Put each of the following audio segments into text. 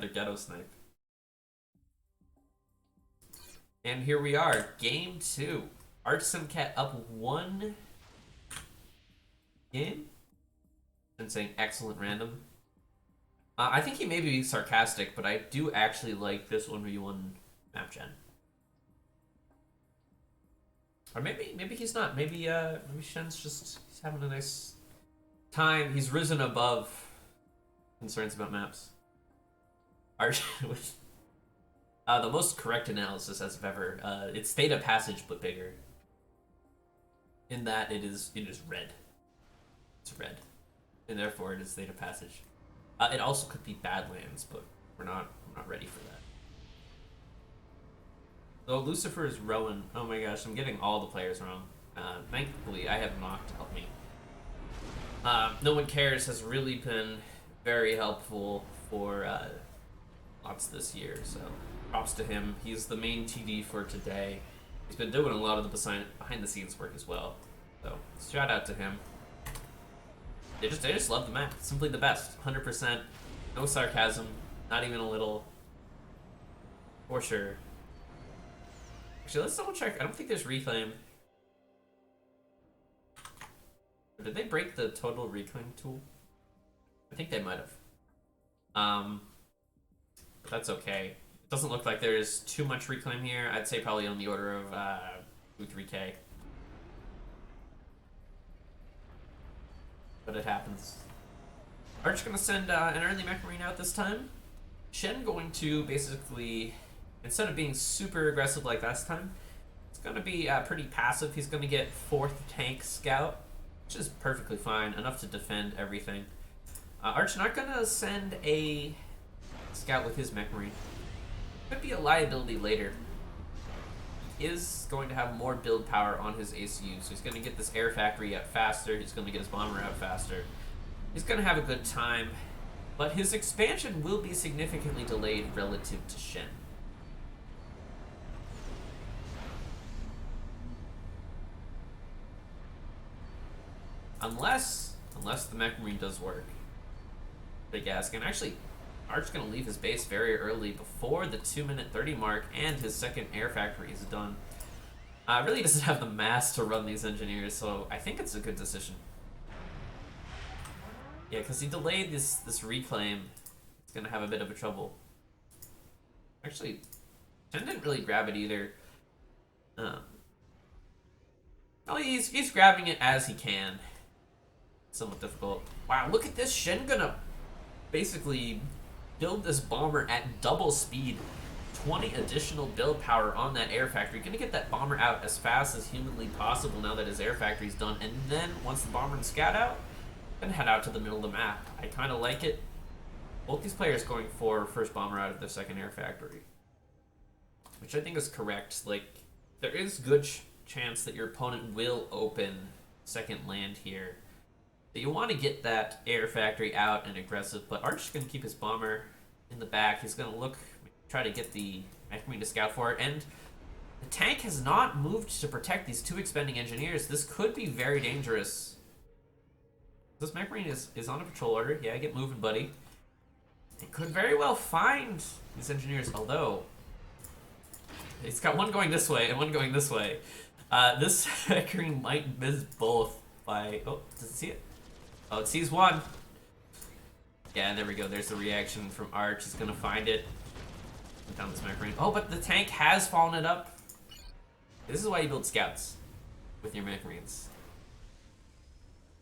Another ghetto snipe. And here we are, game 2. Archsimkat up 1 game. And saying excellent random. I think he may be sarcastic, but I do actually like this 1v1 map gen. Or maybe he's not. Maybe Shen's just he's having a nice time. He's risen above concerns about maps. Arch with the most correct analysis as of ever. It's Theta Passage but bigger. In that it is red. It's red. And therefore it is Theta Passage. It also could be Badlands, but we're not ready for that. So Lucifer is Rowan. Oh my gosh, I'm getting all the players wrong. Thankfully, I have Mock to help me. No One Cares has really been very helpful for lots this year, so props to him. He's the main TD for today. He's been doing a lot of the behind the scenes work as well. So shout out to him. They just love the map. Simply the best. 100%. No sarcasm. Not even a little. For sure. Actually, let's double check. I don't think there's reclaim. Or did they break the total reclaim tool? I think they might have. But that's okay. It doesn't look like there's too much reclaim here. I'd say probably on the order of 2-3k. But it happens. Arch gonna send an early mech marine out this time. Shen going to basically, instead of being super aggressive like last time, it's gonna be pretty passive. He's gonna get 4th tank scout, which is perfectly fine, enough to defend everything. Arch not gonna send a scout with his mech marine. Could be a liability later. He is going to have more build power on his ACU, so he's going to get this air factory out faster, he's going to get his bomber out faster. He's going to have a good time, but his expansion will be significantly delayed relative to Shen. Unless the mech marine does work. Big ask. And actually, Arch's going to leave his base very early before the 2-minute 30 mark, and his second air factory is done. Really doesn't have the mass to run these engineers, so I think it's a good decision. Yeah, because he delayed this reclaim. It's going to have a bit of a trouble. Actually, Shen didn't really grab it either. Oh, he's grabbing it as he can. Somewhat difficult. Wow, look at this. Shen gonna basically build this bomber at double speed. 20 additional build power on that air factory. Gonna get that bomber out as fast as humanly possible now that his air factory's done. And then, once the bomber and scout out, gonna head out to the middle of the map. I kind of like it. Both these players going for first bomber out of their second air factory. Which I think is correct. Like, there is good chance that your opponent will open second land here. So you want to get that air factory out and aggressive, but Arch is going to keep his bomber in the back. He's going to try to get the mech marine to scout for it, and the tank has not moved to protect these 2 expending engineers. This could be very dangerous. This mech marine is on a patrol order. Yeah, get moving, buddy. It could very well find these engineers, although it's got one going this way and one going this way. This mech marine might miss both by... Oh, does it see it? Oh, it sees one. Yeah, there we go. There's the reaction from Arch. He's gonna find it. Down this mech marine. Oh, but the tank has fallen it up. This is why you build scouts with your mech marines.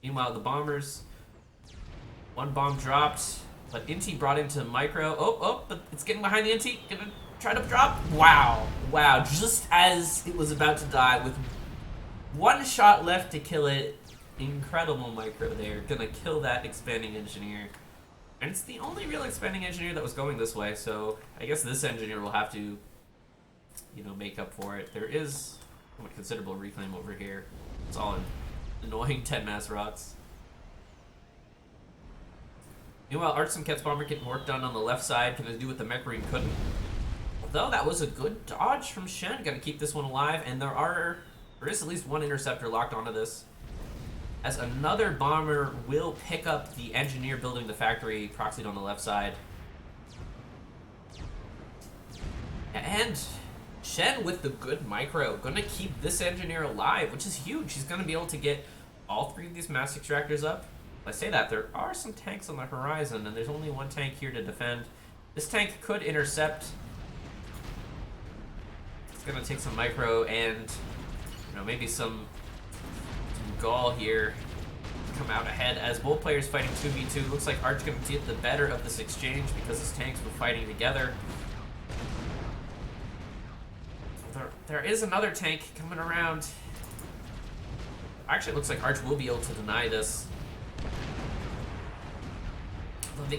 Meanwhile, the bombers. One bomb dropped, but Inti brought into micro. Oh, but it's getting behind the Inti. Gonna try to drop. Wow. Just as it was about to die, with one shot left to kill it. Incredible micro there. Gonna kill that expanding engineer. And it's the only real expanding engineer that was going this way, so I guess this engineer will have to, make up for it. There is somewhat considerable reclaim over here. It's all an annoying 10 mass rots. Meanwhile, Archsimkat's bomber getting work done on the left side, gonna do what the mech marine couldn't. Although that was a good dodge from Shen, gonna keep this one alive, and there is at least one interceptor locked onto this. As another bomber will pick up the engineer building the factory proxied on the left side. And Shen with the good micro, gonna keep this engineer alive, which is huge. He's gonna be able to get all 3 of these mass extractors up. I say that, there are some tanks on the horizon, and there's only 1 tank here to defend. This tank could intercept. It's gonna take some micro and, maybe some gall here to come out ahead as both players fighting 2v2. Looks like Arch gonna get the better of this exchange because his tanks were fighting together. There is another tank coming around. Actually, it looks like Arch will be able to deny this.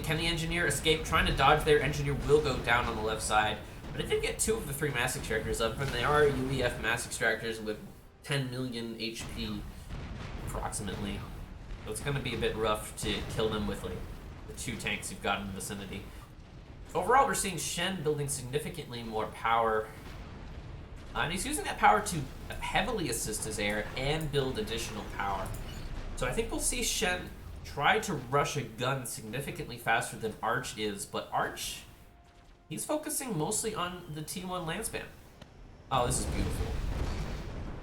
Can the engineer escape? Trying to dodge there. Engineer will go down on the left side. But it did get 2 of the 3 mass extractors up, and they are UEF mass extractors with 10 million HP, approximately. So it's going to be a bit rough to kill them with like the 2 tanks you've got in the vicinity. Overall, we're seeing Shen building significantly more power. And he's using that power to heavily assist his air and build additional power. So I think we'll see Shen try to rush a gun significantly faster than Arch is, but Arch, he's focusing mostly on the T1 land spam. Oh, this is beautiful.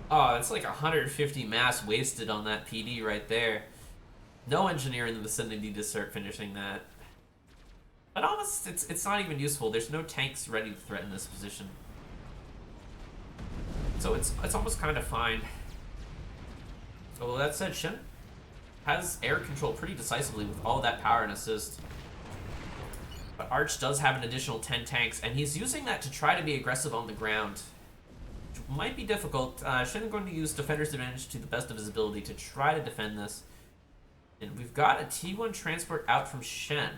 Oh, it's like 150 mass wasted on that PD right there. No engineer in the vicinity to start finishing that. But almost, it's not even useful. There's no tanks ready to threaten this position. So it's almost kind of fine. So with that said, Shen has air control pretty decisively with all that power and assist. But Arch does have an additional 10 tanks, and he's using that to try to be aggressive on the ground. Which might be difficult. Shen is going to use Defender's Advantage to the best of his ability to try to defend this. And we've got a T1 transport out from Shen,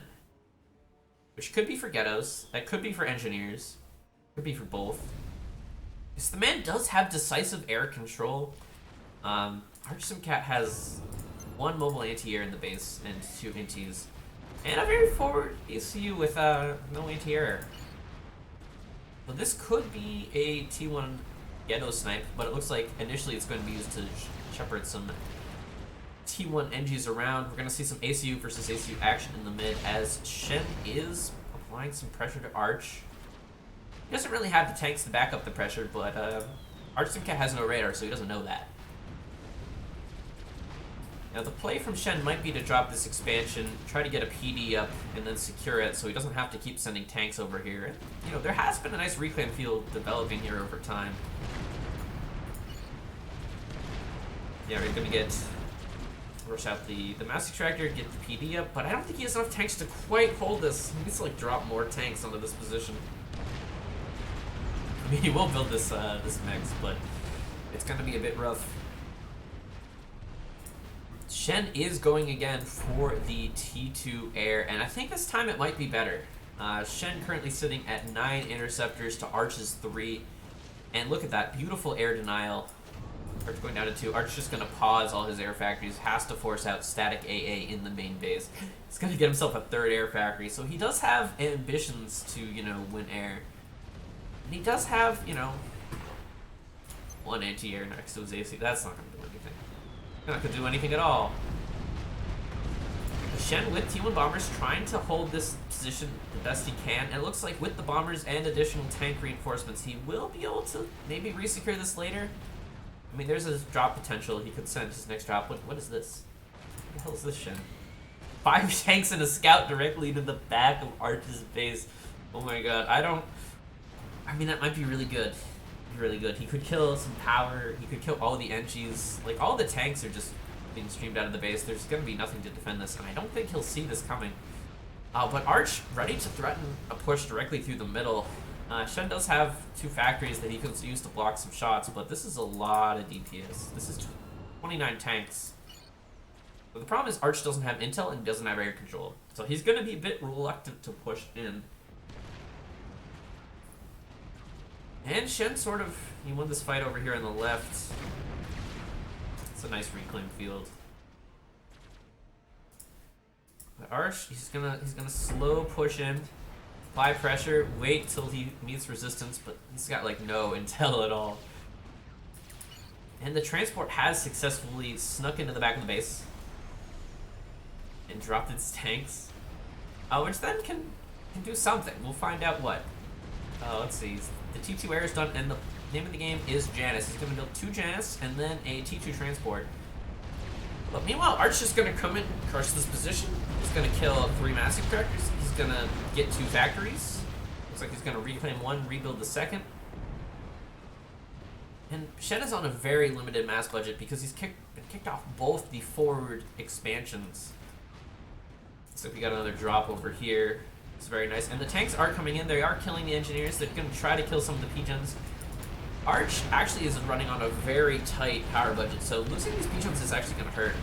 which could be for ghettos, that could be for engineers, could be for both. Because the man does have decisive air control. Archsimkat has 1 mobile anti-air in the base and 2 inties. And a very forward ECU with no anti-air. So this could be a T1 ghetto snipe, but it looks like initially it's going to be used to shepherd some T1 NGs around. We're going to see some ACU versus ACU action in the mid as Shen is applying some pressure to Arch. He doesn't really have the tanks to back up the pressure, but Archsimkat has no radar, so he doesn't know that. Now the play from Shen might be to drop this expansion, try to get a PD up, and then secure it so he doesn't have to keep sending tanks over here. And, there has been a nice reclaim field developing here over time. Yeah, we're gonna rush out the mass extractor, get the PD up, but I don't think he has enough tanks to quite hold this. He needs to drop more tanks onto this position. I mean, he will build this mix, but it's gonna be a bit rough. Shen is going again for the T2 air, and I think this time it might be better. Shen currently sitting at 9 interceptors to Arch's 3, and look at that beautiful air denial. Arch going down to 2. Arch just going to pause all his air factories, has to force out static AA in the main base. He's going to get himself a 3rd air factory, so he does have ambitions to, win air. And he does have, 1 anti-air next to his AC. That's not going to do anything. Not going to do anything at all. Shen with T1 bombers trying to hold this position the best he can. And it looks like with the bombers and additional tank reinforcements, he will be able to maybe resecure this later. I mean, there's a drop potential. He could send his next drop. What is this? What the hell is this, Shen? 5 tanks and a scout directly to the back of Arch's base. Oh my god. I mean, that might be really good. Really good. He could kill some power. He could kill all the NGs. Like, all the tanks are just being streamed out of the base. There's going to be nothing to defend this, and I don't think he'll see this coming. But Arch ready to threaten a push directly through the middle. Shen does have 2 factories that he could use to block some shots, but this is a lot of DPS. This is 29 tanks. But the problem is Arch doesn't have intel and doesn't have air control. So he's going to be a bit reluctant to push in. And Shen he won this fight over here on the left. It's a nice reclaim field. But Arch, he's gonna slow push in, apply pressure, wait till he meets resistance, but he's got like no intel at all. And the transport has successfully snuck into the back of the base and dropped its tanks, which then can do something. We'll find out what. Let's see. The T2 air is done, and the name of the game is Janus. He's going to build 2 Janus and then a T2 transport. But meanwhile, Arch is going to come in, crush this position. He's going to kill 3 massive tractors. He's going to get 2 factories. Looks like he's going to reclaim 1, rebuild the 2nd. And Shen is on a very limited mass budget because he's been kicked off both the forward expansions. So we got another drop over here. It's very nice. And the tanks are coming in. They are killing the engineers. They're going to try to kill some of the P-gens. Arch actually is running on a very tight power budget, so losing these P-gens is actually going to hurt.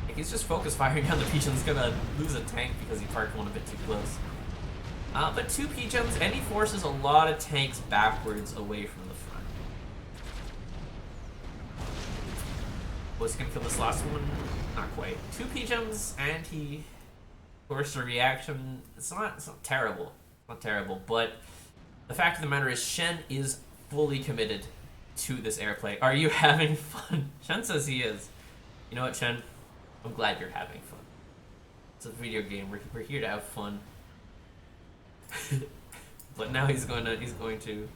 Like, he's just focus firing down the P-gens, going to lose a tank because he parked one a bit too close. But 2 P-gens, and he forces a lot of tanks backwards away from the front. Was he going to kill this last one? Not quite. 2 P-gens, and he forced a reaction. It's not terrible. Not terrible, but the fact of the matter is Shen is fully committed to this airplay. Are you having fun? Shen says he is. You know what, Shen? I'm glad you're having fun. It's a video game. We're here to have fun. But now he's going to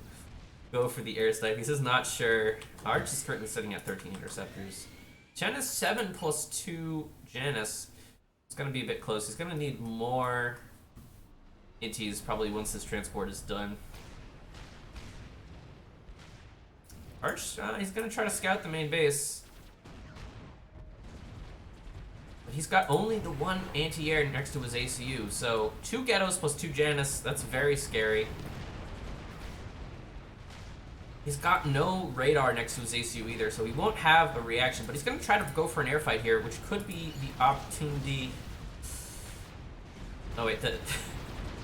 go for the airstrike. He says not sure. Arch is currently sitting at 13 interceptors. Shen is 7 plus 2 Janus. It's going to be a bit close. He's going to need more ATs probably once this transport is done. Arch, he's going to try to scout the main base. But he's got only the 1 anti-air next to his ACU, so 2 Ghettos plus 2 Janus, that's very scary. He's got no radar next to his ACU either, so he won't have a reaction, but he's going to try to go for an airfight here, which could be the opportunity. Oh wait,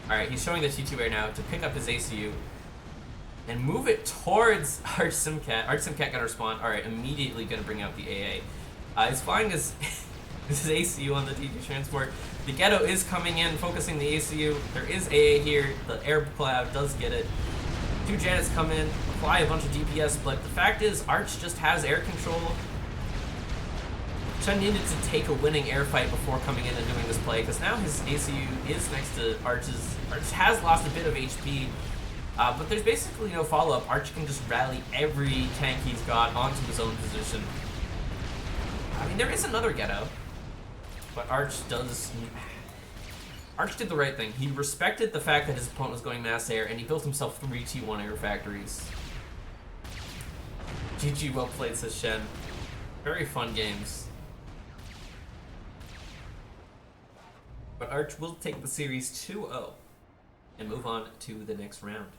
alright, he's showing the T2 air now to pick up his ACU and move it towards Archsimkat. Archsimkat gonna respond. Alright, immediately gonna bring out the AA. He's flying his ACU on the T2 transport. The Ghetto is coming in, focusing the ACU. There is AA here. The air cloud does get it. 2 Janus come in, apply a bunch of DPS, but the fact is, Arch just has air control. Shen needed to take a winning air fight before coming in and doing this play, because now his ACU is next to Arch's. Arch has lost a bit of HP, but there's basically no follow-up. Arch can just rally every tank he's got onto his own position. I mean, there is another Ghetto, but Arch did the right thing. He respected the fact that his opponent was going mass air, and he built himself 3 T1 air factories. GG, well played, says Shen. Very fun games. But Arch will take the series 2-0 and move on to the next round.